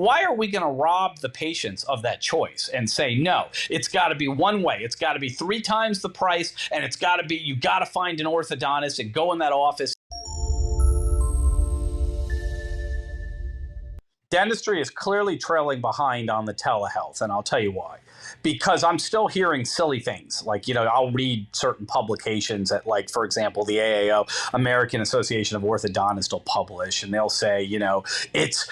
Why are we going to rob the patients of that choice and say, no, it's got to be one way. It's got to be 3 times the price, and it's got to be, you got to find an orthodontist and go in that office. Dentistry is clearly trailing behind on the telehealth, and I'll tell you why. Because I'm still hearing silly things. Like, I'll read certain publications that, like, for example, the AAO, American Association of Orthodontists, will publish, and they'll say, it's,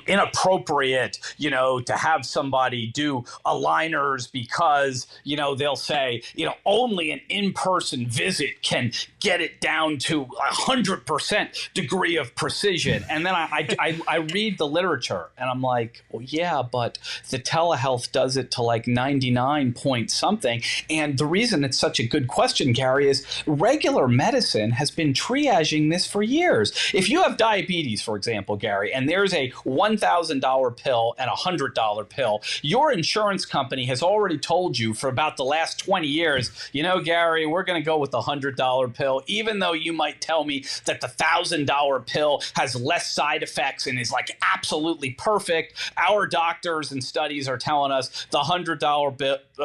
inappropriate, to have somebody do aligners because, they'll say, only an in-person visit can get it down to 100% degree of precision. And then I read the literature, and I'm like, well, yeah, but the telehealth does it to like 99 point something. And the reason it's such a good question, Gary, is regular medicine has been triaging this for years. If you have diabetes, for example, Gary, and there's a $1,000 pill and a $100 pill, your insurance company has already told you for about the last 20 years, Gary, we're going to go with the $100 pill, even though you might tell me that the $1,000 pill has less side effects and is like absolutely perfect. Our doctors and studies are telling us the $100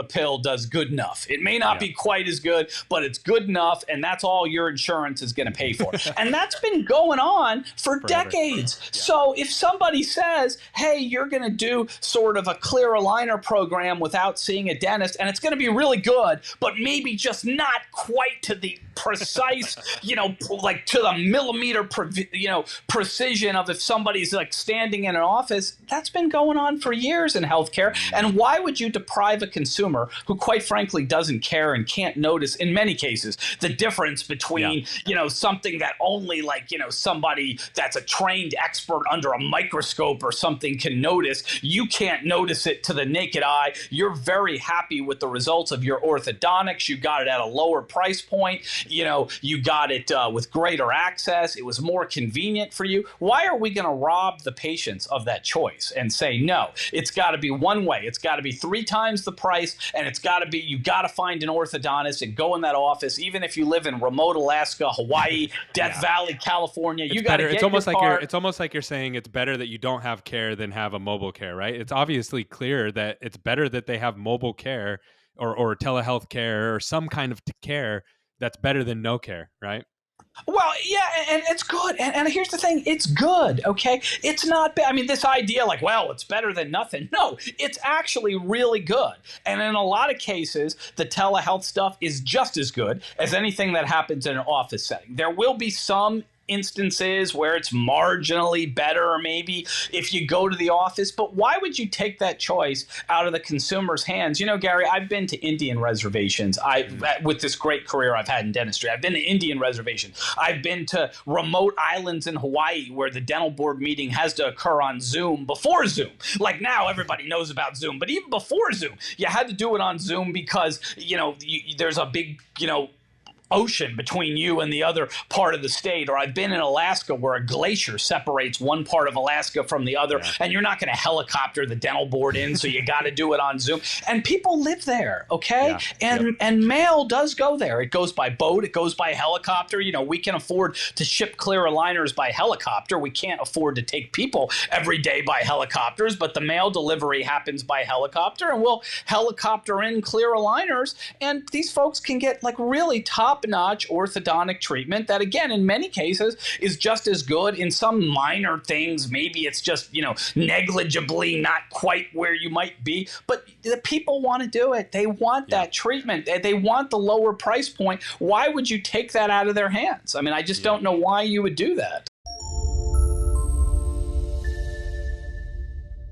pill does good enough. It may not be quite as good, but it's good enough, and that's all your insurance is going to pay for. And that's been going on for decades. Yeah. So if somebody says, hey, you're going to do sort of a clear aligner program without seeing a dentist, and it's going to be really good, but maybe just not quite to the precise, like to the millimeter, precision of if somebody's like standing in an office, that's been going on for years in healthcare. And why would you deprive a consumer who quite frankly doesn't care and can't notice in many cases the difference between, something that only somebody that's a trained expert under a microscope or something can notice. You can't notice it to the naked eye. You're very happy with the results of your orthodontics. You got it at a lower price point. You got it with greater access. It was more convenient for you. Why are we going to rob the patients of that choice and say, no, it's got to be one way. It's got to be 3 times the price, and it's got to be, you got to find an orthodontist and go in that office, even if you live in remote Alaska, Hawaii, Death Valley, California. You got to get your car. It's almost like you're saying it's better that you don't have care than have a mobile care, right? It's obviously clear that it's better that they have mobile care or telehealth care or some kind of care that's better than no care, right? Well, yeah, and it's good. And here's the thing. It's good, okay? It's not bad. I mean, this idea like, well, it's better than nothing. No, it's actually really good. And in a lot of cases, the telehealth stuff is just as good as anything that happens in an office setting. There will be some instances where it's marginally better, or maybe if you go to the office, but why would you take that choice out of the consumer's hands? Gary, I've been to Indian reservations. With this great career I've had in dentistry, I've been to Indian reservations. I've been to remote islands in Hawaii where the dental board meeting has to occur on Zoom before Zoom. Like now everybody knows about Zoom, but even before Zoom, you had to do it on Zoom because, there's a big, ocean between you and the other part of the state. Or I've been in Alaska where a glacier separates one part of Alaska from the other, and you're not going to helicopter the dental board in, so you got to do it on Zoom. And people live there, okay? And mail does go there. It goes by boat, it goes by helicopter. We can afford to ship clear aligners by helicopter. We can't afford to take people every day by helicopters, but the mail delivery happens by helicopter, and we'll helicopter in clear aligners, and these folks can get like really top-notch orthodontic treatment that, again, in many cases is just as good. In some minor things, maybe it's just, negligibly not quite where you might be, but the people want to do it. They want that treatment. They want the lower price point. Why would you take that out of their hands? I mean, I just don't know why you would do that.